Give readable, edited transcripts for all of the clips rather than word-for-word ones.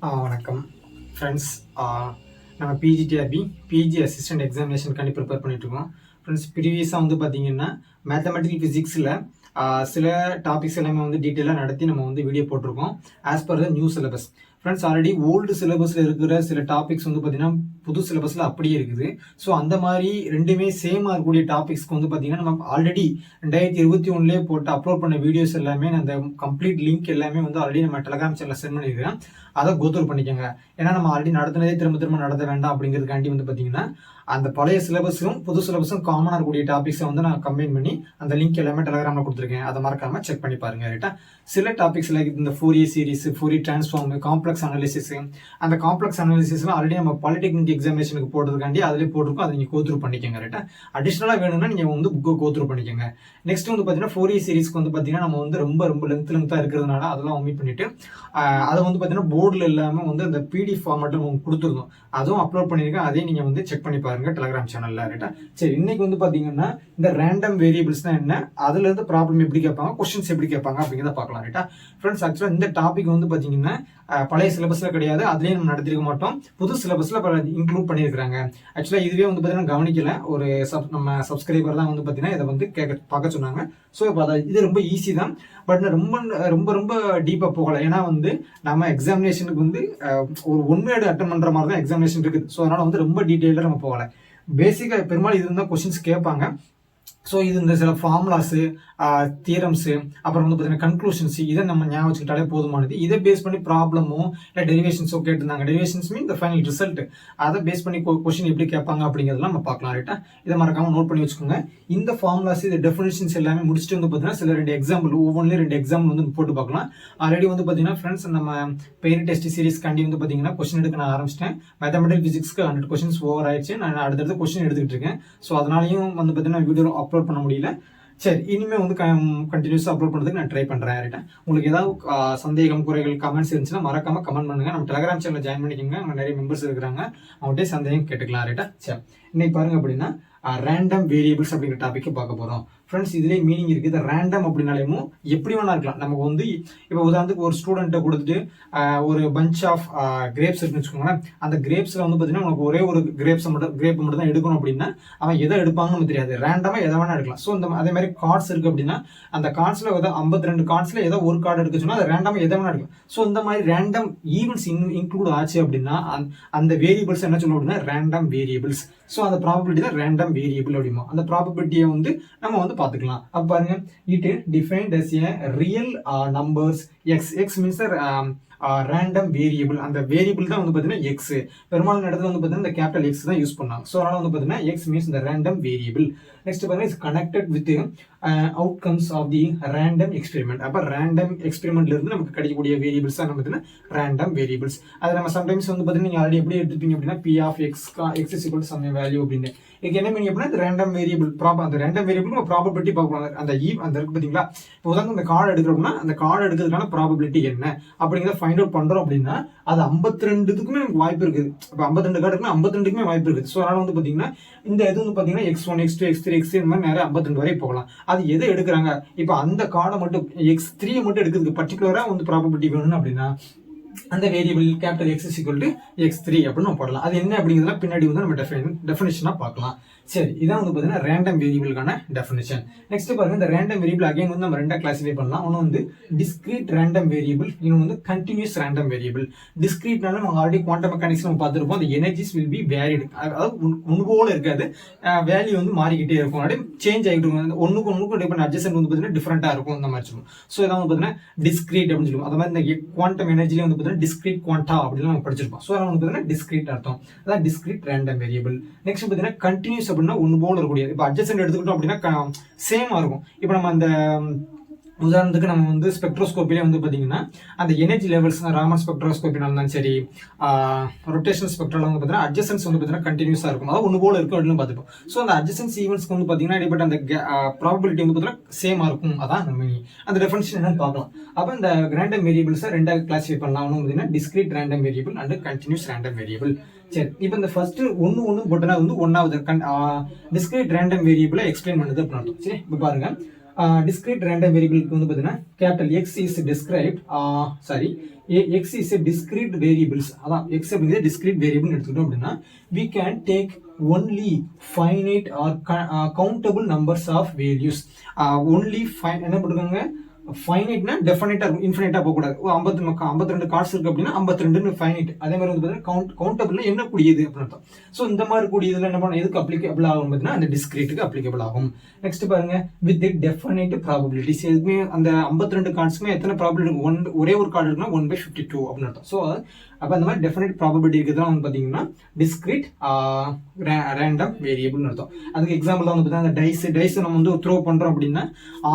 வணக்கம் ஃப்ரெண்ட்ஸ். நம்ம PGTRB PG assistant எக்ஸாமினேஷனுக்காண்டி prepare பண்ணிட்டுருக்கோம். ஃப்ரெண்ட்ஸ், ப்ரீவியஸாக வந்து பார்த்தீங்கன்னா மேத்தமெட்டிக்கல் ஃபிசிக்ஸில் சில டாபிக்ஸ் எல்லாமே வந்து டீட்டெயிலாக நடத்தி நம்ம வந்து வீடியோ போட்டிருக்கோம் as per the new syllabus. Friends, already old சிலபஸில் இருக்கிற சில டாபிக்ஸ் வந்து பார்த்தீங்கன்னா புது சிலபஸில் அப்படியே இருக்குது. ஸோ அந்த மாதிரி ரெண்டுமே சேமாக இருக்கக்கூடிய டாபிக்ஸ்க்கு வந்து பார்த்தீங்கன்னா நம்ம ஆல்ரெடி 2021 போட்டு அப்லோட் பண்ண வீடியோஸ் எல்லாமே அந்த கம்ப்ளீட் லிங்க் எல்லாமே வந்து ஆல்ரெடி நம்ம டெலகிராம் சேனலில் சென்ட் பண்ணியிருக்கேன். அதை கோத்ரூ பண்ணிக்கோங்க. ஏன்னா நம்ம ஆல்ரெடி நடத்தினதே திரும்ப திரும்ப நடத்த வேண்டாம் அப்படிங்கிறதுக்காண்டி வந்து பார்த்தீங்கன்னா அந்த பழைய சிலபஸும் புது சிலபஸும் காமனாக இருக்கக்கூடிய டாபிக்ஸை வந்து நான் கம்பைன் பண்ணி அந்த லிங்க் எல்லாமே டெலகிராமில் கொடுத்துருக்கேன். அதை மறக்காம செக் பண்ணி பாருங்க. ரைட்டா, சில டாபிக்ஸ் லைக் இந்த Fourier series, Fourier transform, complex analysis, அந்த காம்ப்ளெக்ஸ் அனாலிசிஸ்லாம் ஆல்ரெடி நம்ம பாலிடெக்னிக் எக்ஸாமினேஷனுக்கு போடுறதுக்காண்டி அதிலே போட்டிருக்கோம். அதை நீங்கள் கோத்ரூ பண்ணிக்கோங்க. ரைட்டா, அடிஷனலாக வேணும்னா நீங்கள் வந்து புக்கை கோத்ரூ பண்ணிக்கோங்க. நெக்ஸ்ட் வந்து பார்த்தீங்கன்னா ஃபோரியர் சீரிஸ்க்கு வந்து பார்த்தீங்கன்னா நம்ம வந்து ரொம்ப ரொம்ப லென்த்தாக இருக்கிறதுனால அதெல்லாம் ஒமிட் பண்ணிட்டு அதை வந்து பார்த்தீங்கன்னா போர்டில் இல்லாமல் வந்து அந்த பிடிஎஃப் ஃபார்மேட்டில் உங்களுக்கு கொடுத்துருந்தோம். அதுவும் அப்லோட் பண்ணியிருக்கேன். அதையும் நீங்கள் வந்து செக் பண்ணி பாருங்க டெலகிராம் சேனலில். ரைட்டா, சரி, இன்னைக்கு வந்து பார்த்தீங்கன்னா இந்த ரேண்டம் வேரியபிள்ஸ்னா என்ன, அதுல இருந்து ப்ராப்ளம் எப்படி கேட்பாங்க, கொஸ்டின்ஸ் எப்படி கேட்பாங்க அப்படிங்கிறத பார்க்கலாம். ரைட்டா ஃப்ரெண்ட்ஸ், ஆக்சுவலாக இந்த டாபிக் வந்து பார்த்தீங்கன்னா பழைய சிலபஸ்ல கிடையாது, அதுலேயே நம்ம நடத்திருக்க மாட்டோம். புது சிலபஸ்ல இன்க்ளூட் பண்ணியிருக்காங்க. ஆக்சுவலாக இதுவே வந்து பார்த்தீங்கன்னா கவனிக்கல ஒரு நம்ம சப்ஸ்கிரைபர் தான் வந்து பார்த்தீங்கன்னா இதை வந்து பார்க்க சொன்னாங்க. ஸோ இப்போ இது ரொம்ப ஈஸி தான், பட் ரொம்ப ரொம்ப ரொம்ப டீப்பாக போகலை. ஏன்னா வந்து நம்ம எக்ஸாமினேஷனுக்கு வந்து ஒரு ஒன்வேர்டு அட்டன் பண்ணுற மாதிரி தான் எக்ஸாமினேஷன் இருக்குது. ஸோ அதனால் வந்து ரொம்ப டீட்டெயிலாக நம்ம போகலை. பேசிக்காக பெரும்பாலும் இது இருந்தால் கொஸ்டின்ஸ் கேட்பாங்க. ஸோ இது இந்த சில ஃபார்முலாஸு, தியரம்ஸு, அப்புறம் வந்து பார்த்தீங்கன்னா கன்க்ளூஷன்ஸ், இதை நம்ம ஞாபகம் வச்சுக்கிட்டாலே போதுமானது. இதை பேஸ் பண்ணி ப்ராப்ளமோ இல்லை டெரிவேஷன்ஸோ கேட்டிருந்தாங்க. டெரிவேஷன்ஸ் மீன் இந்த ஃபைனல் ரிசல்ட். அதை பேஸ் பண்ணி கொஸ்டின் எப்படி கேட்பாங்க அப்படிங்கிறதெல்லாம் நம்ம பார்க்கலாம். ரைட்டா, இதை மறக்காம நோட் பண்ணி வச்சுக்கோங்க. இந்த ஃபார்முலாஸ், இந்த டெஃபினிஷன்ஸ் எல்லாமே முடிச்சுட்டு வந்து பார்த்தீங்கன்னா சில 2 எக்ஸாம்பிள், ஒவ்வொன்றிலும் 2 எக்ஸாம்பிள் வந்து போட்டு பார்க்கலாம். ஆல்ரெடி வந்து பார்த்தீங்கன்னா ஃப்ரெண்ட்ஸ், நம்ம பெயர் டெஸ்ட் சீரிஸ்க்காண்டி வந்து பார்த்தீங்கன்னா கொஸ்டின் எடுக்க நான் ஆரம்பிச்சிட்டேன். மேத்தமெட்டிக்கல் ஃபிசிக்ஸ்க்கு 100 கொஸ்டின்ஸ் ஓவர் ஆயிடுச்சு. நான் அடுத்தடுத்து கொஸ்டின் எடுத்துக்கிட்டு இருக்கேன். ஸோ அதனாலையும் வந்து பார்த்தீங்கன்னா வீடியோ அப்லோட் பண்ண முடியல. சரி, இனிமேல் வந்து கண்டினியூஸாக அப்லோட் பண்ணுறதுக்கு நான் ட்ரை பண்ணுறேன். ரைட்டா, உங்களுக்கு ஏதாவது சந்தேகம், குறைகள், கமெண்ட்ஸ் இருந்துச்சுன்னா மறக்காம கமெண்ட் பண்ணுங்க. நம்ம டெலகிராம் சேனல் ஜாயின் பண்ணிக்கோங்க. அங்கே நிறைய மெம்பர்ஸ் இருக்கிறாங்க, அவங்கள்ட்டே சந்தேகம் கேட்டுக்கலாம். ரைட்டா, சரி, இன்னைக்கு பாருங்க அப்படின்னா ரேண்டம் வேரியபிள்ஸ் அப்படிங்கிற டாபிக் பார்க்க போகிறோம். ஃப்ரெண்ட்ஸ், இதுலேயே மீனிங் இருக்குது. ரேண்டம் அப்படின்னாலேயும் எப்படி வேணா இருக்கலாம். நமக்கு வந்து இப்போ உதாரணத்துக்கு ஒரு ஸ்டூடெண்ட்டை கொடுத்துட்டு ஒரு பஞ்ச் ஆஃப் கிரேப்ஸ் இருக்குன்னு வச்சுக்கோங்களேன். அந்த கிரேப்ஸில் வந்து பார்த்தீங்கன்னா உனக்கு ஒரே ஒரு கிரேப் மட்டும் தான் எடுக்கணும் அப்படின்னா அவன் எதை எடுப்பாங்கன்னு நமக்கு தெரியாது. ரேண்டமாக எதை வேணா எடுக்கலாம். ஸோ அதே மாதிரி கார்ட்ஸ் இருக்குது அப்படின்னா அந்த கார்ட்ஸில் 52 கார்ட்ஸில் ஏதோ ஒரு கார்டு எடுக்க சொன்னால் அது ரேண்டமாக எதை வேணா எடுக்கலாம். ஸோ இந்த மாதிரி ரேண்டம் ஈவெண்ட்ஸ் இன்க்ளூட் ஆச்சு அப்படின்னா அந்த வேரியபிள்ஸ் என்ன சொல்லணும் அப்படின்னா ரேண்டம் வேரியபிள்ஸ். ஸோ அந்த ப்ராபபிலிட்டி தான் ரேண்டம் வேரியபிள் அப்படிமா. அந்த ப்ராபபிலிட்டியை வந்து நம்ம வந்து பார்த்துக்கலாம். அப்ப பாருங்க, it defined as a real numbers x means random variable. அந்த வேரியபிள் தான் வந்து பார்த்தீங்கன்னா எக்ஸ். பெரும்பாலான இடத்துல வந்து பார்த்தீங்கன்னா இந்த கேபிட்டல் எக்ஸ் தான் யூஸ் பண்ணாங்க. ஸோ அதனால வந்து பார்த்தீங்கன்னா எக்ஸ் மீன்ஸ் இந்த ரேண்டம் வேரியபிள். நெக்ஸ்ட் பாருங்க, is connected with outcomes of the random experiment. அப்போ ரேண்டம் எக்ஸ்பெரிமெண்ட்ல இருந்து நமக்கு கிடைக்கக்கூடிய வேரியபிள்ஸ் தான் பார்த்தீங்கன்னா ரேண்டம் வேரியபிள்ஸ். அதை நம்ம சம்டைம்ஸ் வந்து பார்த்தீங்கன்னா நீங்கள் ஆல்ரெடி எப்படி எடுத்துப்பீங்க அப்படின்னா P of X is equal to sum value அப்படின்னு. இதுக்கு என்ன மீனிங் அப்படின்னா ரேண்டம் வேரியபிள் அந்த ரேண்டம் வேரியபிள் ப்ராபபிலிட்டி பார்க்கலாம். அந்த இருக்கு பார்த்தீங்களா, இப்போ உதாரணம் இந்த கார்டு எடுக்கிறோம்னா அந்த கார்டு எடுக்கிறதுக்கான ப்ராபபிலிட்டி என்ன அப்படிங்கிறத ஃபைண்ட் அவுட் பண்றோம் அப்படின்னா அது 52க்குமே நமக்கு வாய்ப்பு இருக்குது. இப்போ 52 கார்டு இருக்குன்னா 52க்குமே வாய்ப்பு இருக்குது. ஸோ அதனால வந்து பார்த்தீங்கன்னா இந்த இது வந்து பார்த்தீங்கன்னா x1, x2, x3, x இந்த மாதிரி நிறைய 52 வரை போகலாம். அது எதை எடுக்கிறாங்க, இப்போ அந்த கார்டை மட்டும் x3 மட்டும் எடுக்கிறதுக்கு பர்டிகுலரா வந்து ப்ராபபிலிட்டி வேணும் அப்படின்னா அந்த variable capital X is equal to x3 அப்படின்னு நம்ம போடலாம். அது என்ன அப்படிங்கிறதுலாம் பின்னாடி வந்து நம்ம டெஃபினிஷனா பார்க்கலாம். சரி, இதான் வந்து பார்த்தீங்கன்னா ரேண்டம் வேரியபிளுக்கான டெஃபினிஷன். நெக்ஸ்ட் பாருங்க, இந்த ரேண்டம் வேரியபிள் அகைன் வந்து நம்ம ரெண்டா கிளாசிஃபை பண்ணலாம். ஒன்று வந்து டிஸ்கிரீட் ரேண்டம் வேரியபிள், இன்னொன்று வந்து கண்டினியூஸ் ரேண்டம் வேரியபிள். டிஸ்கிரீட்னால நம்ம ஆல்ரெடி குவாண்டம் மெக்கானிக்ஸ் நம்ம பார்த்துருப்போம். அந்த எனர்ஜிஸ் வில் பி வேரிடு, அதாவது முன்போல இருக்காது, வேல்யூ வந்து மாறிக்கிட்டே இருக்கும், அப்படியே சேஞ்ச் ஆகிட்டு இருக்கும். ஒன்றுக்கு டிஃபரெண்ட் அட்ஜஸ்ட் வந்து பார்த்தீங்கன்னா டிஃபரெண்டா இருக்கும் இந்த மாதிரி சொல்லுவோம். ஸோ இதான் வந்து பார்த்தீங்கன்னா டிஸ்கிரீட் அப்படின்னு சொல்லுவோம். அது மாதிரி இந்த குவாண்டம் எனர்ஜிலே வந்து பார்த்தீங்கன்னா டிஸ்கிரீட் குவாண்டா அப்படின்னு நம்ம படிச்சிருப்போம். ஸோ அதனால வந்து பார்த்தீங்கன்னா டிஸ்கிரீட் அர்த்தம். அதான் டிஸ்கிரீட் ரேண்டம் வேரியபிள். நெக்ஸ்ட் பார்த்தீங்கன்னா கண்டினியூஸ் அப்படின்னா ஒன்று போல இருக்கக்கூடியது. இப்போ அட்ஜஸ்ட் எடுத்துக்கிட்டோம் அப்படின்னா சேமா இருக்கும். இப்போ நம்ம அந்த உதாரணத்துக்கு நம்ம வந்து ஸ்பெக்ட்ரோஸ்கோப்பிலே வந்து பார்த்தீங்கன்னா அந்த எனர்ஜி லெவல்ஸ் ராமன் ஸ்பெக்ட்ரோஸ்கோப்பினாலும் இருந்தாலும் சரி, ரொட்டேஷன் ஸ்பெக்ட்ரல் வந்து பார்த்தீங்கன்னா அட்ஜசன்ஸ் வந்து பார்த்தீங்கன்னா கண்டினியூஸாக இருக்கும், அதாவது ஒன்று போல இருக்கும் அப்படின்னு பார்த்துப்போம். ஸோ அந்த அட்ஜசன்ஸ் ஈவெண்ட்ஸ்க்கு வந்து பார்த்தீங்கன்னா இடைப்பட்ட அந்த ப்ராபபிலிட்டி வந்து பார்த்தீங்கன்னா சேமாக இருக்கும். அதான் நம்ம அந்த டெஃபினிஷன் என்னன்னு பார்க்கலாம். அப்போ இந்த ரேண்டம் வேரியபிள்ஸை ரெண்டாக கிளாஸிஃபை பண்ணலாம். ஒன்று பார்த்தீங்கன்னா discrete random variable and continuous random variable. சரி, இப்போ இந்த ஃபர்ஸ்ட் ஒன்று போட்டனா வந்து ஒன்னாவது டிஸ்கிரீட் ரேண்டம் வேரியபிளை எக்ஸ்பிளைன் பண்ணுது அப்படின்னு அர்த்தம். சரி, இப்போ பாருங்க, discrete random variable வந்து பார்த்தீங்கன்னா capital X is described X is a discrete variables அதான் X அப்படிங்கிறது discrete variable எடுத்துக்கிட்டோம் அப்படின்னா we can take only finite or countable numbers of values only என்ன போட்டுருக்காங்க ஃபைனைட்னா டெஃபினைட்டா இருக்கும், இன்ஃபினைட்டா போகக்கூடாது. 52 கார்ட்ஸ் இருக்கு அப்படின்னா 52 ஃபைனைட். அதே மாதிரி வந்து பார்த்தீங்கன்னா கவுண்டபிள்னா என்ன கூடியது அப்படின்னு அர்த்தம். ஸோ இந்த மாதிரி கூடியதுல என்ன பண்ணணும், எதுக்கு அப்ளிகபிள் ஆகும் பார்த்தீங்கன்னா அந்த டிஸ்கிரீட்டுக்கு அப்ளிகபிள் ஆகும். நெக்ஸ்ட் பாருங்க வித் டெஃபினைட் ப்ராபபிலிட்டிஸ். எதுவுமே அந்த 52 கார்ட்ஸ்க்குமே எத்தனை ப்ராபபிலிட்டி இருக்கும், ஒரே ஒரு கார்டு இருக்குன்னா 1/52 அப்படின்னு அர்த்தம். ஸோ அப்போ அந்த மாதிரி டெஃபினைட் ப்ராபபிலிட்டி இருக்குதுதான் வந்து பார்த்தீங்கன்னா டிஸ்கிரீட் ரேண்டம் வேரியபிள்னு அர்த்தம். அதுக்கு எக்ஸாம்பிள் தான் வந்து பார்த்தீங்கன்னா டைஸ் நம்ம வந்து த்ரோ பண்றோம் அப்படின்னா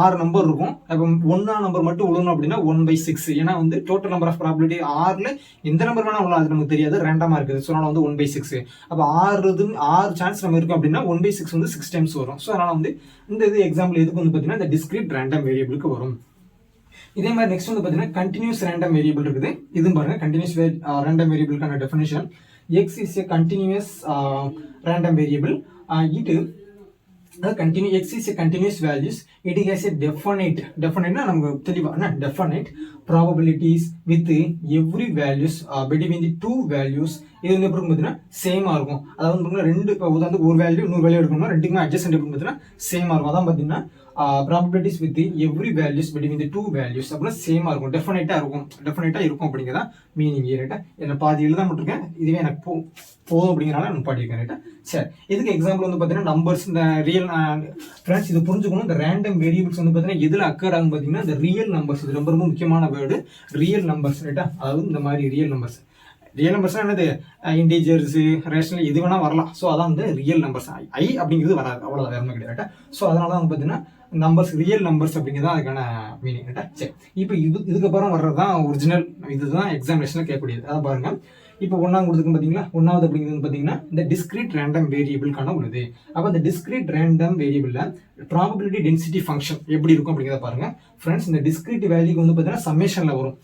6 நம்பர் இருக்கும். அப்போ 1 நம்பர் மட்டும் விழுணும் அப்படின்னா 1/6. ஏன்னா வந்து டோட்டல் நம்பர் ஆஃப் ப்ராபபிலிட்டி 6ல எந்த நம்பர் வேணா விழலாம், அது நமக்கு தெரியாது, ரேண்டமா இருக்குது. ஸோ அதனால வந்து 1/6. அப்போ 6 சான்ஸ் நம்ம இருக்கும் அப்படின்னா 1/6 வந்து 6 டைம்ஸ் வரும். ஸோ அதனால வந்து இந்த இது எக்ஸாம்பிள் எதுக்கு வந்து பார்த்தீங்கன்னா இந்த டிஸ்கிரீட் ரேண்டம் வேரியபிளுக்கு வரும். இதே மாதிரி நெக்ஸ்ட் வந்து பார்த்தீங்கன்னா கண்டினியூஸ் ரேண்டம் வேரியபிள் இருக்குது. இதுவும் பாருங்க கண்டினியூஸ் ரேண்டம் வேரியபிளுக்கான definition x is a continuous random variable. X is a continuous values. It has a definite நமக்கு தெளிவா definite probabilities with every values between the two values. இது வந்து எப்படி பார்த்தீங்கன்னா சேமா இருக்கும். அதாவது ரெண்டு உதாரணத்துக்கு ஒரு வேல்யூ இன்னொரு வேல்யூ எடுக்கணும்னா ரெண்டுக்குமே அட்ஜஸ்ட் எப்படி பார்த்தீங்கன்னா சேமா இருக்கும். அதான் பார்த்தீங்கன்னா probabilities with every values between the two values அப்படின்னா சேமா இருக்கும், டெஃபினைட்டா இருக்கும் அப்படிங்கிறதா மீனிங். ரைட்டா என்ன பாதி எழுத மட்டும் இதுவே எனக்கு போதும் அப்படிங்கிறனால நான் பாடியிருக்கேன். ரைட்டா சரி, இதுக்கு எக்ஸாம்பிள் வந்து பார்த்தீங்கன்னா நம்பர்ஸ், இந்த ரியல் ஃப்ரெண்ட்ஸ் இது புரிஞ்சுக்கணும். இந்த ரேண்டம் வேரியபிள்ஸ் வந்து பார்த்தீங்கன்னா எதில் அக்கர் ஆகும் பார்த்தீங்கன்னா இந்த ரியல் நம்பர்ஸ். இது ரொம்ப முக்கியமான வேர்டு ரியல் நம்பர்ஸ். ரைட்டா அதாவது இந்த மாதிரி ரியல் நம்பர்ஸ்னா என்னது, இன்டீஜர்ஸ், ரேஷனல் எது வேணா வரலாம். ஸோ அதான் வந்து ரியல் நம்பர்ஸ். ஐ அப்படிங்கிறது வராது, அவ்வளோதான், வேற ஒன்றும் கிடையாது. ஸோ அதனால தான் வந்து பார்த்தீங்கன்னா நம்பர்ஸ் ரியல் நம்பர்ஸ் அப்படிங்கிறது அதுக்கான மீனிங். ரைட்டா சரி, இப்போ இதுக்கப்புறம் வர்றதுதான் ஒரிஜினல், இதுதான் எக்ஸாமினேஷனில் கேட்கக்கூடியது. அதான் பாருங்க இப்போ ஒன்றாவது கொடுத்துருக்கு பார்த்தீங்களா, ஒன்றாவது அப்படிங்கிறது பார்த்தீங்கன்னா இந்த டிஸ்கிரீட் ரேண்டம் வேரியபிள்கான உள்ளது. அப்போ இந்த டிஸ்கிரீட் ரேண்டம் வேரியபிள்ல ப்ராபபிலிட்டி டென்சிட்டி ஃபங்க்ஷன் எப்படி இருக்கும் அப்படிங்கிறத பாருங்க ஃப்ரெண்ட்ஸ். இந்த டிஸ்கிரீட் வேல்யூக்கு வந்து பார்த்தீங்கன்னா சம்மேஷன்ல வரும்.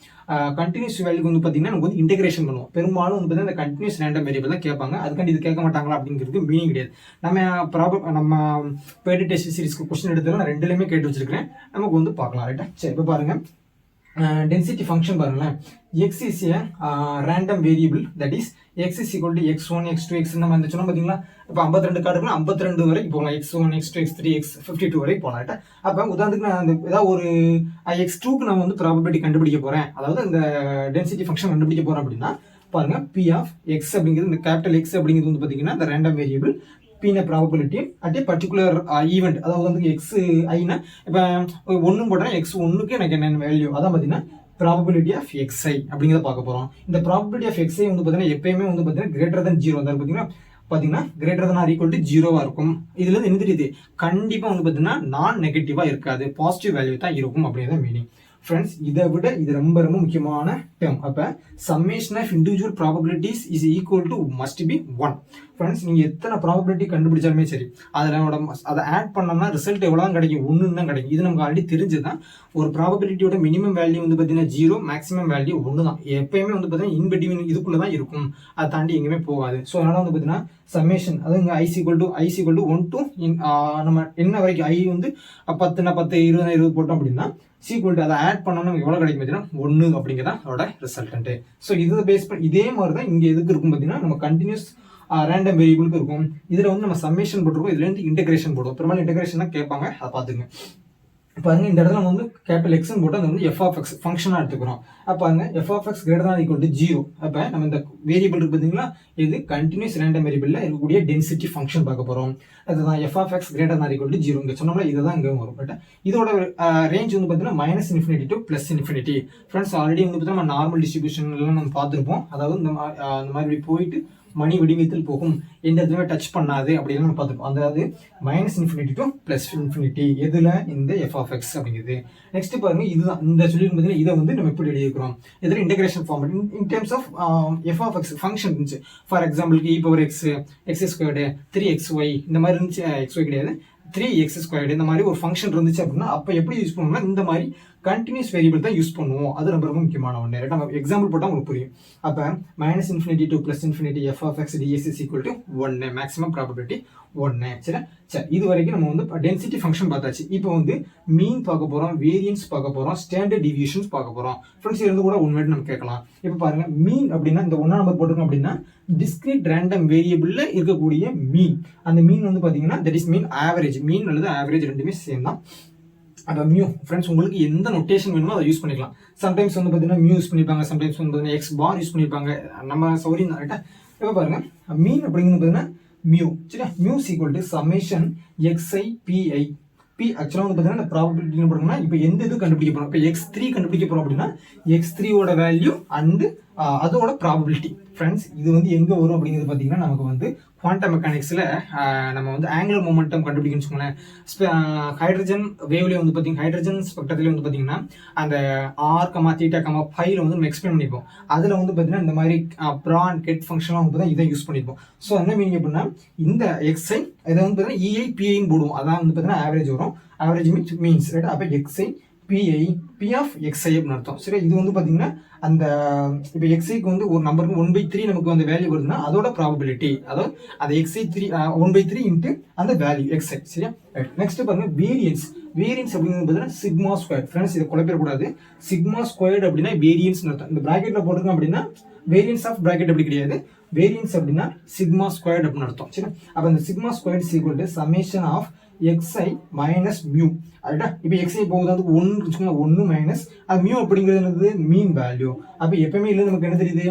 கண்டினியூஸ் வேல்யூக்கு வந்து பார்த்தீங்கன்னா நமக்கு வந்து இன்டெகிரேஷன் பண்ணுவோம். பெரும்பாலும் வந்து பார்த்தீங்கன்னா இந்த கண்டினியூஸ் ரேண்டம் வேரியபிள் தான் கேட்பாங்க. அதுக்காண்டி இது கேட்க மாட்டாங்களா அப்படிங்கிறது மீனிங் கிடையாது. நம்ம பேடி டெஸ்ட் சீரிஸ்க்கு கொஸ்டின் எடுத்தாலும் நான் ரெண்டுலையுமே கேட்டு வச்சிருக்கிறேன், நமக்கு வந்து பார்க்கலாம். ரைட்டா சரி, இப்போ பாருங்க டென்சிட்டி ஃபங்க்ஷன் பாருங்களேன். x is a random variable, that is x is equal to x1 x2 x நம்ம இந்த சொன்னோம் பாத்தீங்களா. இப்போ 52 கார்டுக்குனா 52 வரைக்கும் போகலாம், x1 x2 x3 x52 வரைக்கும் போகலாம். ரைட்டா அப்போ உதாரணத்துக்கு நான் ஏதாவது ஒரு x2க்கு நான் வந்து ப்ராபபிலிட்டி கண்டுபிடிக்க போறேன், அதாவது இந்த டென்சிட்டி ஃபங்க்ஷன் கண்டுபிடிக்க போறேன் அப்படின்னா பாருங்க p of x அப்படிங்கிறது இந்த கேபிட்டல் x அப்படிங்கிறது வந்து பாத்தீங்கன்னா இந்த ரேண்டம் வேரியபிள் பீன probability at a particular event. அதாவது வந்து எக்ஸ் ஐனா இப்போ 1 போட்டா x1க்கு எனக்கு என்ன வேல்யூ, அதான் பார்த்தீங்கன்னா ப்ராபபிலிட்டி ஆஃப் xi அப்படிங்கிறத பார்க்க போறோம். இந்த ப்ராபபிலிட்டி ஆஃப் xi வந்து பார்த்தீங்கன்னா எப்பயுமே வந்து பார்த்தீங்கன்னா கிரேட்டர் தன் 0 வந்து பார்த்தீங்கன்னா greater than or equal to 0வா இருக்கும். இதுல இருந்து என்ன தெரியுது, கண்டிப்பா வந்து பார்த்தீங்கன்னா நான் நெகட்டிவா இருக்காது, பாசிட்டிவ் வேல்யூ தான் இருக்கும் அப்படிங்கிறத மீனிங். ஃப்ரெண்ட்ஸ் இதை விட இது ரொம்ப முக்கியமான டேர்ம். அப்ப summation of individual probabilities is equal to must be 1. Friends நீங்க எத்தனை ப்ராபபிலிட்டி கண்டுபிடிச்சாலுமே சரி, அதை ஆட் பண்ணோம்னா ரிசல்ட் எவ்வளவு கிடைக்கும், 1 தான் கிடைக்கும். இது நமக்கு ஆல்ரெடி தெரிஞ்சுதான். ஒரு ப்ராபபிலிட்டியோட மினிமம் வேல்யூ வந்து பார்த்தீங்கன்னா 0, மேக்ஸிமம் வேல்யூ 1 தான். எப்பயுமே வந்து பார்த்தீங்கன்னா இன்பிட்வீன் இதுக்குள்ள தான் இருக்கும், அதை தாண்டி எங்கேயுமே போகாது. ஸோ அதனால வந்து பார்த்தீங்கன்னா சம்மேஷன் அது இங்கே ஐ ஈக்குவல் டு 1 டு நம்ம என்ன வரைக்கும் ஐ வந்து 10 20 போட்டோம் அப்படின்னா சீக்குவல் அதை ஆட் பண்ணோம்னா எவ்வளவு கிடைக்கும் பார்த்தீங்கன்னா 1 அப்படிங்கிறதா அதோட ரிசல்டன்ட். ஸோ இதை பேஸ் பண்ணி இதே மாதிரி தான் இங்கே எதுக்கு இருக்கும் பார்த்தீங்கன்னா நம்ம கண்டினியூஸ் ரேண்டம் வேரியபிளுக்கு இருக்கும். இதுல வந்து நம்ம சம்மேஷன் போட்டிருக்கோம், இதுல இருந்து இன்டெகிரேஷன் போடுவோம். பெரும்பாலும் இன்டெகிரேஷன் தான் கேட்பாங்க, அதை பார்த்துங்க. பாருங்க இந்த இடத்துல வந்து கேபிட்டல் எக்ஸ் போட்டு அது வந்து எஃப் ஆஃப் எக்ஸ் ஃபங்க்ஷனா எடுத்துக்கிறோம். அப்ப பாருங்க F of X greater than equal to 0. அப்ப நம்ம இந்த வேரியபிள் இருக்கு பாத்தீங்களா, இது கண்டினியூஸ் ரேண்டம் வேரியபிள்ல இருக்கக்கூடிய டென்சிட்டி ஃபங்க்ஷன் பார்க்க போறோம். அதுதான் F of X greater than equal to 0. இங்க சொன்னோம்ல இதுதான் இங்க வரும். பட் இதோட ரேஞ்ச் வந்து பாத்தீங்கன்னா -∞ டு +∞. ஃப்ரெண்ட்ஸ் ஆல்ரெடி வந்து பாத்தீங்கன்னா நம்ம நார்மல் டிஸ்ட்ரிபியூஷன் எல்லாம் நம்ம பார்த்திருப்போம். அதாவது இந்த மாதிரி போயிட்டு மணி வடிவத்தில் போகும், எந்த இதுவுமே டச் பண்ணாது அப்படின்னு நம்ம பார்த்துருப்போம். அதாவது -∞ டு +∞. எதுல இந்த எஃப் ஆஃப் எக்ஸ் அப்படிங்கிறது. நெக்ஸ்ட் பாருங்க இதுதான் இந்த சொல்லி பார்த்தீங்கன்னா இதை வந்து நம்ம எப்படி எழுதிக்கிறோம், இதில் integration form in terms of F of X function இருந்துச்சு. ஃபார் எக்ஸாம்பிளுக்கு e⁻x² 3xy இந்த மாதிரி இருந்துச்சு. xy கிடையாது 3x² இந்த மாதிரி ஒரு ஃபங்க்ஷன் இருந்துச்சு அப்படின்னா அப்போ எப்படி யூஸ் பண்ணணும்னா இந்த மாதிரி கண்டினியூஸ் வேரியபிள் தான் யூஸ் பண்ணுவோம். அது ரொம்ப ரொம்ப முக்கியமான ஒன்று. ரைட்டா? நம்ம எக்ஸாம்பிள் போட்டால் உங்களுக்கு புரியும். அப்போ -∞ to +∞ f of x dx is equal to 1 maximum probability 1. சரி, இது வரைக்கும் நம்ம வந்து டென்சிட்டி ஃபங்க்ஷன் பார்த்தாச்சு. இப்போ வந்து மீன் பார்க்க போகிறோம், வேரியன்ஸ் பார்க்க போகிறோம், ஸ்டாண்டர்ட் டிவியேஷன்ஸ் பார்க்க போகிறோம். ஃப்ரெண்ட்ஸ் இருந்து கூட ஒன் வேர்டு நம்ம கேட்கலாம். இப்போ பாருங்க, மீன் அப்படின்னா இந்த 1 நம்பர் போட்டிருக்கோம் அப்படின்னா டிஸ்கிரீட் ரேண்டம் வேரியபிள்ல இருக்கக்கூடிய மீன். அந்த மீன் வந்து பார்த்தீங்கன்னா தட் இஸ் மீன் ஆவரேஜ். மீன் அல்லது ஆவரேஜ் ரெண்டுமே சேம் தான். அந்த மியூ ஃப்ரெண்ட்ஸ் உங்களுக்கு எந்த நொட்டேஷன் வேணுமோ அதை யூஸ் பண்ணிக்கலாம். சம்டைம்ஸ் வந்து பார்த்தீங்கன்னா மியூ யூஸ் பண்ணிப்பாங்க, சம்டைம்ஸ் வந்து பார்த்தீங்கன்னா எக்ஸ் பார் யூஸ் பண்ணிப்பாங்க. நம்ம சௌரியம் தான். ரைட்டா? இப்போ பாருங்க, மீன் அப்படிங்கிறது பார்த்தீங்கன்னா மியூ. சரியா? Mu equal to summation xi pi. P ஆக்சுவலாக வந்து பார்த்தீங்கன்னா இந்த ப்ராபபிலிட்டி என்ன பண்ணுறோம்னா, இப்போ எந்த இது கண்டுபிடிக்க போகிறோம், இப்போ x3 கண்டுபிடிக்க போகிறோம் அப்படின்னா x3யோட வேல்யூ அண்டு அதோட ப்ராபபிலிட்டி. ஃப்ரெண்ட்ஸ் இது வந்து எங்கே வரும் அப்படிங்கிறது பார்த்தீங்கன்னா நமக்கு வந்து குவாண்டம் மெக்கானிக்ஸில் நம்ம வந்து ஆங்குலர் மொமெண்டம் கண்டுபிடிக்கணும்னு வச்சுக்கோங்களேன். ஹைட்ரஜன் வேவ்லேயே வந்து பார்த்தீங்கன்னா ஹைட்ரஜன் ஸ்பெக்ட்ரத்துலேயே வந்து பார்த்தீங்கன்னா அந்த R, θ, φ வந்து நம்ம எக்ஸ்பிளைன் பண்ணிப்போம். அதில் வந்து பார்த்தீங்கன்னா இந்த மாதிரி ப்ரான் கெட் ஃபங்க்ஷன்லாம் வந்து பார்த்தீங்கன்னா இதை யூஸ் பண்ணிப்போம். ஸோ என்ன மீனிங் அப்படின்னா இந்த xi இதை வந்து பார்த்தீங்கன்னா EI PIன்னு போடுவோம். அதான் வந்து பார்த்தீங்கன்னா ஆவரேஜ் வரும். Average means right. அப்போ xi PI P of xi அப்படின்னு அர்த்தம். சரி, இது வந்து பார்த்தீங்கன்னா அந்த இப்போ xiக்கு வந்து ஒரு நம்பருக்கு 1/3 நமக்கு அந்த வேல்யூ வருதுன்னா அதோட ப்ராபபிலிட்டி, அதாவது அந்த xi 1/3 இன்ட்டு அந்த வேல்யூ xi. சரியா? நெக்ஸ்ட் பாருங்க, வேரியன்ஸ். வேரியன்ஸ் அப்படிங்கிறது பார்த்தீங்கன்னா சிக்மா ஸ்கொயர். ஃப்ரெண்ட்ஸ் இதை குழப்பிடக்கூடாது. சிக்மா ஸ்கொயர்டு அப்படின்னா வேரியன்ஸ் அர்த்தம். இந்த பிராக்கெட்ல போட்டிருக்கோம் அப்படின்னா வேரியன்ஸ் ஆஃப் பிராக்கெட் அப்படி கிடையாது. வேரியன்ஸ் அப்படின்னா சிக்மா ஸ்கொயர்டு அப்படின்னு அர்த்தம். சரி, அப்போ இந்த sigma squared equal to summation of xi minus mu. ரைட்டா? இப்போ xi போகுது அதுக்கு 1 வச்சுக்கோங்க, 1 மைனஸ் அது மியூ அப்படிங்கிறது மீன் வேல்யூ. அப்போ எப்பவுமே இல்லை நமக்கு என்ன தெரியுது,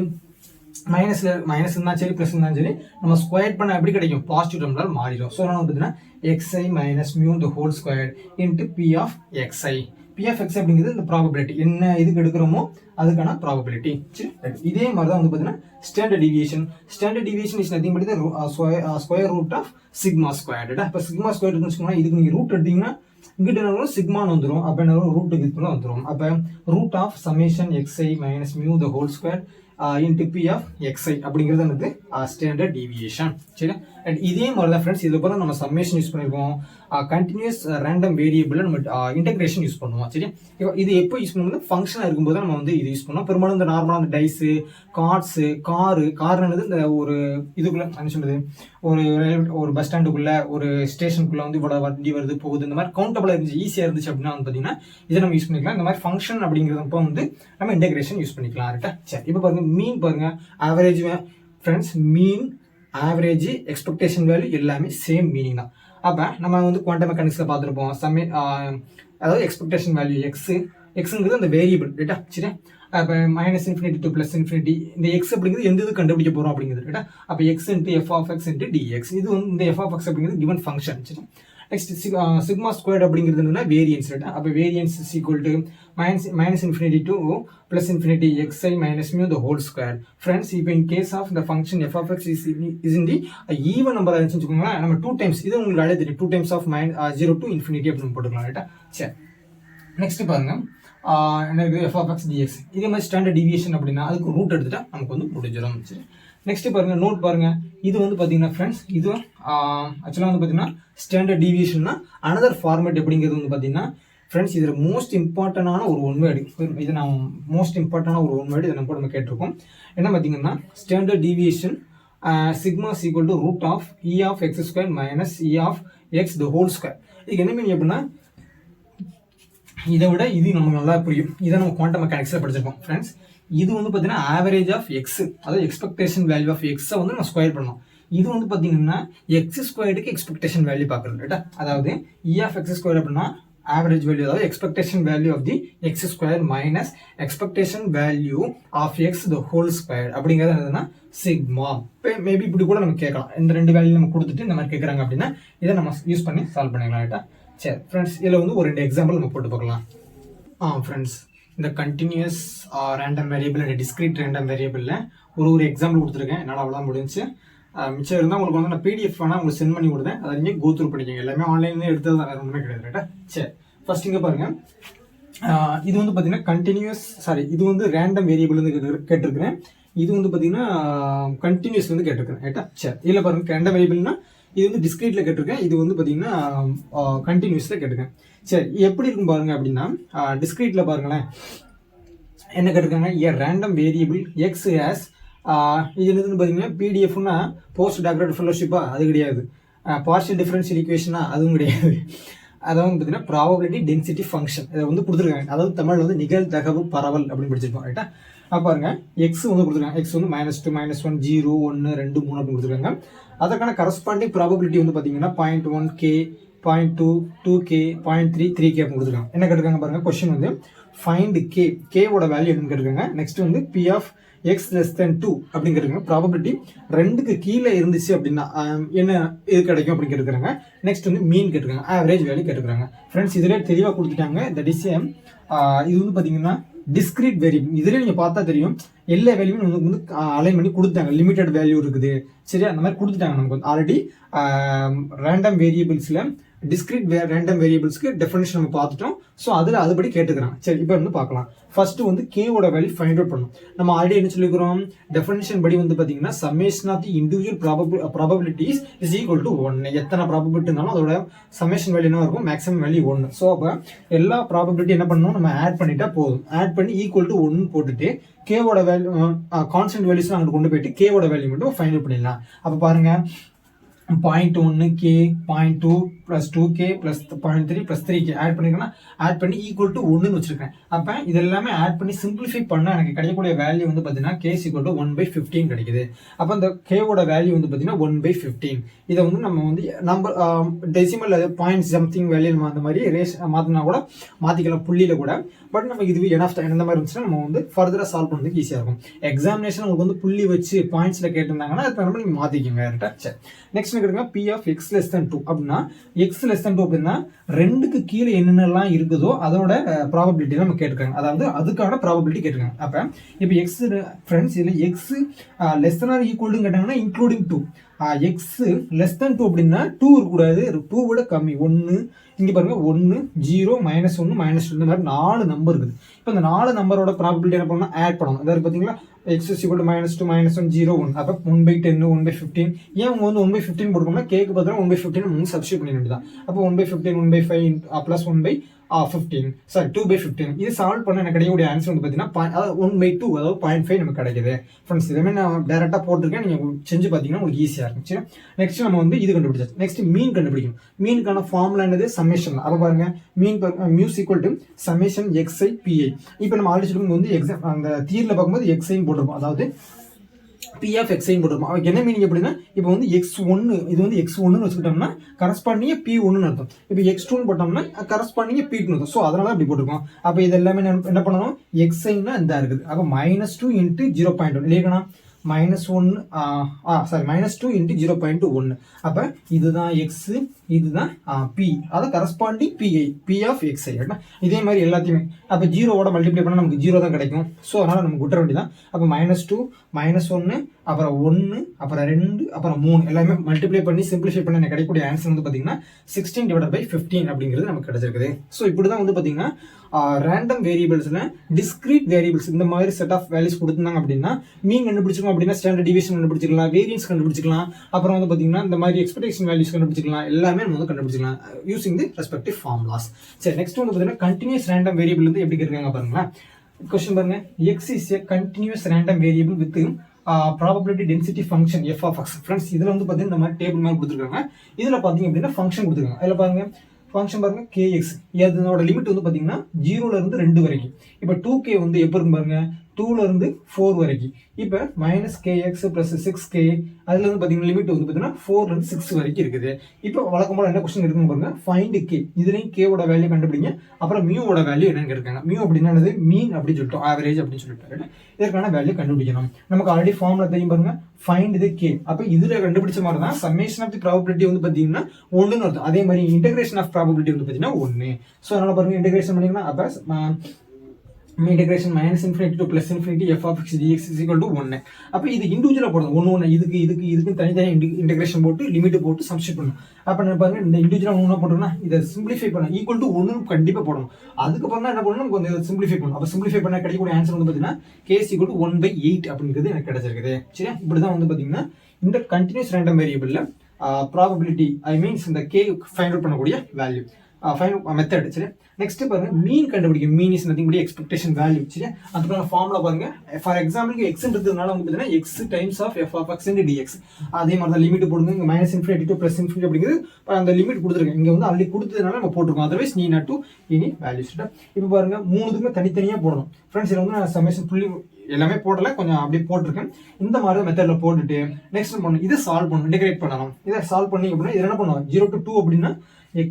மைனஸ் இருந்தாலும் சரி ப்ளஸ் இருந்தாலும் சரி நம்ம ஸ்கொயர் பண்ண எப்படி கிடைக்கும், பாசிட்டிவ் டேர்ம்னால மாறிடும். ஸோ நம்ம பார்த்தீங்கன்னா xi minus mu the whole squared into p of xi. p of x அப்படிங்கிறது இந்த ப்ராபபிலிட்டி என்ன இதுக்கு எடுக்கிறோமோ அதுக்கான ப்ராபபிலிட்டி. சரி, இதே மாதிரி தான் வந்து பார்த்தீங்கன்னா standard deviation. Standard deviation is nothing but square root of sigma squared. இப்போ சிக்மா ஸ்கொயர் வச்சுக்கோங்கன்னா இதுக்கு நீங்கள் ரூட் எடுத்தீங்கன்னா இங்கிட்ட என்ன சிக்மான்னு வந்துடும். அப்போ என்ன ரூட்டுக்கு இதுக்குள்ள வந்துடும். அப்போ root of summation xi minus mu the whole square into p of xi அப்படிங்கிறது வந்து ஸ்டாண்டர்ட் டிவியேஷன். சரி, அண்ட் இதே மாதிரி தான் ஃப்ரெண்ட்ஸ் இதில் போல நம்ம சம்மேஷன் யூஸ் பண்ணிருக்கோம், கண்டினியூஸ் ரேண்டம் வேரியபிள் நம்ம இன்டெகிரேஷன் யூஸ் பண்ணுவோம். சரி, இப்போ இது எப்போ யூஸ் பண்ணுவோம், ஃபங்க்ஷனாக இருக்கும்போது நம்ம வந்து இது யூஸ் பண்ணுவோம். பெரும்பாலும் இந்த நார்மலாக அந்த டைஸு, கார்ட்ஸு, காருன்றது இந்த ஒரு இதுக்குள்ள என்ன சொல்றது, ஒரு பஸ் ஸ்டாண்டுக்குள்ள ஒரு ஸ்டேஷனுக்குள்ள வந்து இவ்வளோ வண்டி வருது போகுது, இந்த மாதிரி கவுண்டபிளாக இருந்துச்சு, ஈஸியாக இருந்துச்சு அப்படின்னா வந்து பார்த்தீங்கன்னா இதை நம்ம யூஸ் பண்ணிக்கலாம். இந்த மாதிரி ஃபங்க்ஷன் அப்படிங்கிறப்போ வந்து நம்ம இன்டெகிரேஷன் யூஸ் பண்ணிக்கலாம். ரைட்டா? சரி, இப்போ பாருங்க, மீன் பாருங்க, ஆவரேஜ் ஃப்ரெண்ட்ஸ், மீன் ஆவரேஜ் எக்ஸ்பெக்டேஷன் வேல்யூ எல்லாமே சேம் மீனிங் தான். அப்போ நம்ம வந்து குவாண்டம் மெக்கானிக்ஸில் பார்த்துருப்போம். அதாவது எக்ஸ்பெக்டேஷன் வேல்யூ எக்ஸுங்கிறது அந்த வேரியபிள். ரைட்டா? சரி, அப்போ -∞ to +∞ இந்த எக்ஸ் அப்படிங்கிறது எந்த இது கண்டுபிடிக்க போகிறோம் அப்படிங்கிறது. ரைட்டா? அப்போ X into f of x into dx. இது வந்து இந்த f of x அப்படிங்கிறது கிவன் ஃபங்க்ஷன். சரி, நெக்ஸ்ட் சிக்மா ஸ்கொயர்ட் அப்படிங்கிறது என்னன்னா வேரியன்ஸ். ரைட்டா? அப்போ variance is equal to -∞ to +∞ xi minus mu the whole square. Friends இப்போ இன் கேஸ் ஆஃப் இந்த function f of x is in the even number இருந்துச்சுன்னு வச்சுக்கோங்களேன், நம்ம 2 டைம்ஸ் இது உங்களுக்கு வேலையை தெரியும், 2 டைம்ஸ் ஆஃப் 0 to ∞ அப்படின்னு போட்டுக்கலாம். ரைட்டா? சரி, நெக்ஸ்ட் பாருங்க, என்ன இருக்குது, f of x dx. இதே மாதிரி ஸ்டாண்டர்ட் டிவியேஷன் அப்படின்னா அதுக்கு ரூட் எடுத்துட்டா நமக்கு வந்து முடிஞ்சிடும். சரி, நெக்ஸ்ட் பாருங்க, நோட் பாருங்க, இது வந்து பார்த்தீங்கன்னா ஃப்ரெண்ட்ஸ் இது ஆக்சுவலாக வந்து பார்த்தீங்கன்னா ஸ்டாண்டர்ட் டிவியேஷன்னா அனதர் ஃபார்மேட் எப்படிங்கிறது வந்து பார்த்தீங்கன்னா ஃப்ரெண்ட்ஸ் இதில் மோஸ்ட் இம்பார்ட்டண்டான ஒரு ஒன் வேர்டு, இது நான் மோஸ்ட் இம்பார்ட்டண்டான ஒரு ஒன் வேர்டு இதை நம்ம கேட்டிருக்கோம். என்ன பார்த்தீங்கன்னா standard deviation sigma is equal to root of E of X square minus E of X the whole square. இதுக்கு என்ன மீனிங் அப்படின்னா இதை விட இது நமக்கு நல்லா புரியும். இதை நம்ம குவாண்டம் மெக்கானிக்ஸில் படிச்சிருக்கோம் ஃப்ரெண்ட்ஸ். இது வந்து பார்த்தீங்கன்னா ஆவரேஜ் ஆஃப் எக்ஸ், அதாவது எக்ஸ்பெக்டேஷன் வேல்யூ ஆஃப் எக்ஸை வந்து நம்ம ஸ்கொயர் பண்ணணும். இது வந்து பார்த்தீங்கன்னா எக்ஸ் ஸ்கொயருக்கு எக்ஸ்பெக்டேஷன் வேல்யூ பார்க்குறது. ரைட்டா? அதாவது இ ஆஃப் எக்ஸ் ஸ்கொயர் அப்படின்னா ஆவரேஜ் வேல்யூ, அதாவது expectation value of the X square minus expectation value of X the whole square அப்படிங்கிறது என்னதுன்னா சிக்மா. மேபி இப்படி கூட நம்ம கேட்கலாம், இந்த ரெண்டு வேல்யூ நம்ம கொடுத்துட்டு இந்த மாதிரி கேட்குறாங்க அப்படின்னா இதை நம்ம யூஸ் பண்ணி சால்வ் பண்ணிக்கலாம். ரைட்டா? சரி ஃப்ரெண்ட்ஸ், இதில் வந்து ஒரு 2 எக்ஸாம்பிள் நம்ம போட்டு பார்க்கலாம். ஃப்ரெண்ட்ஸ், இந்த continuous random variable and discrete random வேரியபிளில் ஒரு எக்ஸாம்பிள் கொடுத்துருக்கேன். என்னால் அவ்வளோதான் முடிஞ்சு. மிச்சம் இருந்தால் உங்களுக்கு வந்து நான் பிடிஎஃப் வேணால் உங்களுக்கு சென்ட் பண்ணி கொடுத்தேன், அதை நீங்கள் கோ த்ரூ பண்ணிக்கோங்க. எல்லாமே ஆன்லைன்லேயே எடுத்தது தான், ஒன்றுமே கிடையாது. ரைட்டா? சரி, ஃபர்ஸ்ட் இங்கே பாருங்கள், இது வந்து பார்த்தீங்கன்னா இது வந்து ரேண்டம் வேரியபிள் வந்து கேட்டிருக்கிறேன். இது வந்து பார்த்தீங்கன்னா கண்டினியூஸ் வந்து கேட்டிருக்கிறேன். ரைட்டா? சரி, இதில் பாருங்கள், ரேண்டம் வேரியபிள்னா இது வந்து டிஸ்கிரீட்ல கேட்டிருக்கேன், இது வந்து பார்த்தீங்கன்னா கண்டினியூஸில் கேட்டிருக்கேன். சரி, எப்படி இருக்கும் பாருங்க அப்படின்னா, டிஸ்கிரீட்ல பாருங்களேன் என்ன கேட்டிருக்காங்க, ஏ ரேண்டம் வேரியபிள் எக்ஸ் ஹேஸ், இது என்னதுன்னு பார்த்தீங்கன்னா பிடிஎஃப்னா போஸ்ட் டாக்டரேட் ஃபெலோஷிப்பா, அது கிடையாது. பார்ஷியல் டிஃபரன்ஷியல் ஈக்குவேஷனா, அதுவும் கிடையாது. அதாவது பார்த்தீங்கன்னா ப்ராபபிலிட்டி டென்சிட்டி ஃபங்க்ஷன் இதை வந்து கொடுத்துருக்காங்க. அதாவது தமிழ் வந்து நிகழ்தகவு பரவல் அப்படின்னு படிச்சிருக்கோம், ரைட்டா? பாருங்க எக்ஸ் வந்து கொடுத்துருக்காங்க, எக்ஸ் வந்து -2 -1 0 1 2 3 அப்படின்னு கொடுத்துருக்காங்க. அதற்கான கரஸ்பாண்டிங் ப்ராபபிலிட்டி வந்து பார்த்தீங்கன்னா 0.1k 0.2 2k 0.3 3k அப்படின்னு கொடுத்துருக்காங்க. என்ன கேட்டிருக்காங்க பாருங்க, கொஸ்டின் வந்து ஃபைண்ட் கேவோட வேல்யூ என்னன்னு கேட்டிருக்காங்க. நெக்ஸ்ட் வந்து பி ஆஃப் எக்ஸ் லெஸ் தென் 2 அப்படிங்கிறதுங்க ப்ராபபிலிட்டி 2க்கு கீழே இருந்துச்சு அப்படின்னா என்ன இது கிடைக்கும் அப்படின்னு கேட்டுருக்காங்க. நெக்ஸ்ட் வந்து மீன் கேட்டுருக்காங்க, ஆவரேஜ் வேல்யூ கேட்டுருக்காங்க. ஃப்ரெண்ட்ஸ் இதிலே தெளிவாக கொடுத்துட்டாங்க. தட் இஸ் இது வந்து பார்த்தீங்கன்னா டிஸ்கிரீட் வேரியபிள். இதிலே நீங்கள் பார்த்தா தெரியும், எல்லா வேல்யூவும் நமக்கு வந்து அலைன் பண்ணி கொடுத்தாங்க. லிமிடெட் வேல்யூ இருக்குது, சரியா? அந்த மாதிரி கொடுத்துட்டாங்க நமக்கு வந்து ஆல்ரெடி. ரேண்டம் வேரியபிள்ஸில் டிஸ்கிரீட் ரேண்டம் வேரியபிள்ஸ்க்கு டெஃபினேஷன் நம்ம பார்த்துட்டோம். ஸோ அதில் அதுபடி கேட்டுக்கிறாங்க. சரி, இப்போ வந்து பார்க்கலாம். ஃபர்ஸ்ட் வந்து கேவோட வேல்யூ ஃபைண்ட் அவுட் பண்ணணும். நம்ம ஆல்ரெடி என்ன சொல்லிக்கிறோம், டெஃபினேஷன் படி வந்து பார்த்தீங்கன்னா summation of the individual probabilities is equal to 1. எத்தனை ப்ராபபிலிட்டி இருந்தாலும் அதோட சம்மேஷன் வேல்யூ என்ன இருக்கும், மேக்ஸிமம் வேல்யூ 1. ஸோ அப்போ எல்லா ப்ராபபிலிட்டி என்ன பண்ணணும், நம்ம ஆட் பண்ணிட்டா போதும். ஆட் பண்ணி ஈக்குவல் டு 1 போட்டுட்டு கேவோட வேல்யூ கான்ஸ்டன்ட் வேல்யூஸ் அங்கே கொண்டு போயிட்டு கேவோட வேல்யூ மட்டும் ஃபைண்ட் அவுட் பண்ணிடலாம். அப்போ பாருங்க 0.1k 0.2 plus 2k plus 0.3 plus 3k add பண்ணிருக்கேன்னா ஆட் பண்ணி ஈக்குவல் டு 1ன்னு வச்சிருக்கேன். அப்போ இது எல்லாமே ஆட் பண்ணி சிம்பிளிஃபை பண்ணால் எனக்கு கிடைக்கக்கூடிய வேல்யூ வந்து பார்த்தீங்கன்னா k ஈக்குவல் டு 1/15 கிடைக்குது. அப்போ இந்த கேவோட வேல்யூ வந்து பார்த்தீங்கன்னா 1/15. இதை வந்து நம்ம வந்து number decimal point something value நம்ம அந்த மாதிரி ரேஸ் மாற்றினா கூட மாற்றிக்கலாம் புள்ளியில் கூட. பட் நம்ம இது எனஃப் இந்த மாதிரி இருந்துச்சுன்னா நம்ம வந்து ஃபர்தராக சால்வ் பண்ணுறதுக்கு ஈஸியாக இருக்கும். எக்ஸாமினேஷன் உங்களுக்கு வந்து புள்ளி வச்சு பாயிண்ட்ஸில் கேட்டிருந்தாங்கன்னா அது நம்ம நீங்கள் மாற்றிக்கோங்க கரெக்டாக. சரி, நெக்ஸ்ட் கேட்குறீங்க பி ஆஃப் எக்ஸ் லெஸ் தென் 2 அப்படின்னா எக்ஸ் லெஸ் தென் 2 அப்படின்னா 2க்கு கீழே என்னென்னலாம் இருக்குதோ அதோட ப்ராபபிலிட்டி நம்ம கேட்டுருக்காங்க. அதாவது அதுக்கான ப்ராபபிலிட்டி கேட்டுருக்காங்க. அப்போ இப்போ எக்ஸ் ஃப்ரெண்ட்ஸ் இதில் எக்ஸ் லெஸ் தென் ஆர் ஈக்குவல்னு கேட்டாங்கன்னா இன்க்ளூடிங் 2. எக்ஸ் லெஸ் தென் 2 அப்படின்னா 2 இருக்கக்கூடாது, 2 விட கம்மி. 1 இங்கே பாருங்க 1 0 -1 -2 இந்த மாதிரி 4 நம்பர் இருக்குது. இப்போ இந்த 4 நம்பரோட ப்ராபபிலிட்டி என்ன பண்ணணும், ஆட் பண்ணணும். அதாவது பார்த்தீங்களா எக்ஸ் ஈக்குவல் டு -2 -1 0 1. அப்போ 1/10 1/15. ஏன் அவங்க வந்து 1/15 போட்டுக்கோம்னா கேக்கு பார்த்தா 1/15 சப்ஸ்டியூட் பண்ணி வேண்டியதான். அப்போ 1/15 1/5 ப்ளஸ் 1/15 சாரி 2/15. இது சால்வ் பண்ண எனக்கு கிடைக்கக்கூடிய ஆன்சர் வந்து பார்த்தீங்கன்னா 1/2 அதாவது 0.5 நமக்கு கிடைக்குது. ஃப்ரெண்ட்ஸ் இதுமே நான் டேரெக்டாக போட்டிருக்கேன், நீங்கள் செஞ்சு பார்த்தீங்கன்னா உங்களுக்கு ஈஸியாக இருக்கும். சரி, நெக்ஸ்ட் நம்ம வந்து இது கண்டுபிடிச்சாச்சு. நெக்ஸ்ட் மீன் கண்டுபிடிக்கணும். மீனுக்கான ஃபார்முலா என்னது, சம்மேஷன். அப்போ பாருங்க mean mu is equal to summation xi pi. இப்போ நம்ம ஆல்ரெடி சொல்லும்போது வந்து எக்ஸாம் அந்த தீர்ல பார்க்கும்போது xi போட்டிருப்போம், அதாவது பி ஆஃப் எக்ஸைன்னு போட்டிருப்போம். அதுக்கு என்ன மீனிங் அப்படின்னா இப்போ வந்து x1 இது வந்து x1ன்னு வச்சுக்கிட்டோம்னா கரஸ்பாண்டிங்க p1ன்னு அர்த்தம். இப்போ x2ன்னு போட்டோம்னா கரஸ்பாண்டிங்க p2ன்னு அர்த்தம். ஸோ அதனால அப்படி போட்டிருக்கோம். அப்போ இது எல்லாமே என்ன பண்ணணும், xiன்னா இந்த இருக்குது. அப்போ -2 × 0.1 இல்லையா, -1 சாரி -2 × 0.1. அப்போ இதுதான் எக்ஸ், இதுதான் பி, அதாவது கரஸ்பாண்டிங் பி ஆஃப் எக்ஸ்ஐ. இதே மாதிரி எல்லாத்தையுமே அப்போ 0வோட மல்டிப்ளை பண்ணால் நமக்கு 0 தான் கிடைக்கும். ஸோ அதனால் நமக்கு விட்டுற வேண்டியதான். அப்போ -2 -1 அப்புறம் 1 அப்புறம் 2 அப்புறம் 3 எல்லாமே மல்டிப்ளை பண்ணி சிம்பிளிஃபை பண்ணி எனக்கு கிடைக்கக்கூடிய ஆன்சர் வந்து பார்த்தீங்கன்னா 16/15 அப்படிங்கிறது நமக்கு கிடைச்சிருக்குது. ஸோ இப்படி தான் வந்து பார்த்தீங்கன்னா ரேண்டம் வேரியபிள்ஸில் டிஸ்கிரீட் வேரியபிள்ஸ் இந்த மாதிரி செட் ஆஃப் வேல்யூஸ் கொடுத்துருந்தாங்க அப்படின்னா மீன் கண்டுபிடிச்சிக்கலாம், அப்படின்னா ஸ்டாண்டர்ட் டிவியேஷன் கண்டுபிடிச்சிக்கலாம், வேரியன்ஸ் கண்டுபிடிச்சிக்கலாம், அப்புறம் வந்து பார்த்தீங்கன்னா இந்த மாதிரி எக்ஸ்பெக்டேஷன் வேல்யூஸ் கண்டுபிடிச்சிக்கலாம், எல்லாமே நம்ம வந்து கண்டுபிடிச்சிக்கலாம் யூசிங் தி ரெஸ்பெக்டிவ் ஃபார்முலாஸ். சரி, நெக்ஸ்ட் வந்து பார்த்தீங்கன்னா கண்டினியூஸ் ரேண்டம் வேரியபிள் வந்து எப்படி இருக்காங்க பாருங்களேன். கொஸ்டின் பாருங்க, X is a continuous random variable with probability density function f of x. Friends இதில் வந்து பார்த்தீங்கன்னா இந்த மாதிரி டேபிள் மாதிரி கொடுத்துருக்காங்க. இதில் பார்த்தீங்க அப்படின்னா ஃபங்க்ஷன் கொடுத்துருக்காங்க. அதில் பாருங்க ஃபங்க்ஷன் பாருங்க kx, அதனோட லிமிட் வந்து பார்த்தீங்கன்னா 0ல இருந்து 2 வரைக்கும். இப்போ 2k வந்து எப்போ இருக்கும் பாருங்க 2ல இருந்து 4 வரைக்கும். இப்போ -kx + 6k அதுல இருந்து பார்த்தீங்கன்னா லிமிட் வந்து பார்த்தீங்கன்னா 4ல இருந்து 6 வரைக்கும் இருக்குது. இப்போ வழக்கம் போல என்ன கொஸ்டின் இருக்குன்னு பாருங்க, ஃபைண்ட் k. இதுலையும் k-ஓட வேல்யூ கண்டுபிடிங்க. அப்புறம் மியூவோட வேல்யூ என்னன்னு கேட்காங்க. மியூ அப்படின்னா என்னது, மீன் அப்படின்னு சொல்லிட்டோம், ஆவரேஜ் அப்படின்னு சொல்லிட்டு இதற்கான வேல்யூ கண்டுபிடிக்கணும். நமக்கு ஆல்ரெடி ஃபார்முலா தெரியும் பாருங்க, ஃபைண்ட் தி k. அப்போ இதுல கண்டுபிடிச்ச மாதிரி தான் சம்மேஷன் ஆஃப் தி ப்ராபபிலிட்டி வந்து பார்த்தீங்கன்னா 1ன்னு அர்த்தம். அதே மாதிரி இன்டகிரேஷன் ஆஃப் ப்ராபபிலிட்டி வந்து பார்த்தீங்கன்னா 1. ஸோ அதனால பாருங்க இன்டகிரேஷன் பண்ணீங்கன்னா அப்போ integration -∞ to +∞ f of x dx is equal to 1. அப்போ இது இண்டிவிஜுவலாக போடணும், ஒன்று இதுக்கு தனித்தனி இன்டெகிரேஷன் போட்டு லிமிட் போட்டு சப்ஸ்டிட் பண்ணணும். அப்போ என்ன பாருங்க, இந்த இண்டிவிஜுவலாக ஒன்றா போட்டோம்னா இதை சிம்பிளிஃபை பண்ண ஈக்குவல் டு 1 கண்டிப்பாக போடணும். அதுக்கப்புறம் தான் என்ன பண்ணணும், கொஞ்சம் சிம்பிளிஃபை பண்ணணும். அப்போ சிம்பிளிஃபை பண்ண கிடைக்கக்கூடிய ஆன்சர் வந்து பார்த்தீங்கன்னா k is equal to 1/8 அப்படிங்கிறது எனக்கு கிடைச்சிருக்குது. சரியா, இப்படி தான் வந்து பார்த்தீங்கன்னா இந்த கண்டினியூஸ் ரேண்டம் வேரியபிளில் ப்ராபபிலிட்டி மீன்ஸ் இந்த கே ஃபைண்ட் அவுட் பண்ணக்கூடிய வேல்யூ மெத்தட். சரி, நெக்ஸ்ட் பாருங்க மீன் கண்டுபிடிக்கும். Mean is nothing but expectation value. சரி, அதுக்கான ஃபார்முலா பாருங்க. ஃபார் எக்ஸாம்பிளுக்கு எக்ஸ் இருக்கிறதுனால வந்து பார்த்தீங்கன்னா X times of F of X dx. அதே மாதிரி தான் லிமிட் போடுங்க. இங்கே minus infinity to plus infinity அப்படிங்கிறது அந்த லிமிட் கொடுத்துருக்கேன். இங்கே வந்து ஆல்ரெடி கொடுத்ததுனால நம்ம போட்டிருக்கோம். அதர்வைஸ் நீ நாட் டு எனி வேல்யூஸ். இப்போ பாருங்க மூணுத்துக்குமே தனித்தனியாக போடணும் ஃப்ரெண்ட்ஸ். இதில் வந்து நான் சமேஷன் புள்ளி எல்லாமே போடல, கொஞ்சம் அப்படியே போட்டிருக்கேன். இந்த மாதிரி மெத்தடில் போட்டுட்டு நெக்ஸ்ட் பண்ணணும், இதை சால்வ் பண்ணணும், இன்டெகிரேட் பண்ணணும். இதை சால்வ் பண்ணி அப்படின்னா இது என்ன பண்ணுவோம், 0 to 2 அப்படின்னா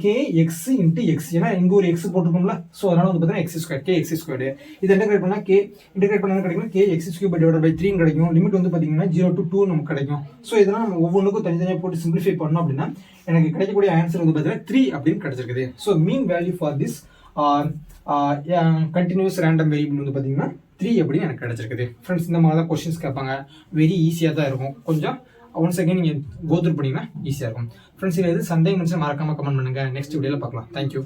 கே எக்ஸ் இன்ட்டு எக்ஸ். ஏன்னா இங்கே ஒரு எக்ஸ் போட்டிருக்கோம்ல, ஸோ அதனால வந்து பார்த்தீங்கன்னா X square K X square. இதை இன்டெகிரேட் பண்ணால் கே இன்டெகிரேட் பண்ண கிடைக்கும், K X square divide by 3 கிடைக்கும். லிமிட் வந்து பார்த்தீங்கன்னா 0 to 2 நமக்கு கிடைக்கும். ஸோ இதெல்லாம் நம்ம ஒவ்வொன்றுக்கும் தனித்தனியாக போட்டு சிம்பிளிஃபை பண்ணோம் அப்படின்னா எனக்கு கிடைக்கக்கூடிய ஆன்சர் வந்து பார்த்தீங்கன்னா 3 அப்படின்னு கிடைச்சிருக்குது. So mean value for this continuous random variable வந்து பார்த்தீங்கன்னா 3 அப்படின்னு எனக்கு கிடைச்சிருக்குது. ஃப்ரெண்ட்ஸ் இந்த மாதிரி தான் கொஸ்டின்ஸ் கேட்பாங்க. வெரி ஈஸியாக தான் இருக்கும். கொஞ்சம் ஒன்ஸ் அகைன் நீங்கள் கோத்ரூ பண்ணிங்கன்னா ஈஸியாக இருக்கும். ஃப்ரெண்ட்ஸ் இதில் எது சந்தேகம் மறக்காமல் கமெண்ட் பண்ணுங்கள். நெக்ஸ்ட் வீடியோவில் பார்க்கலாம். தேங்க்யூ.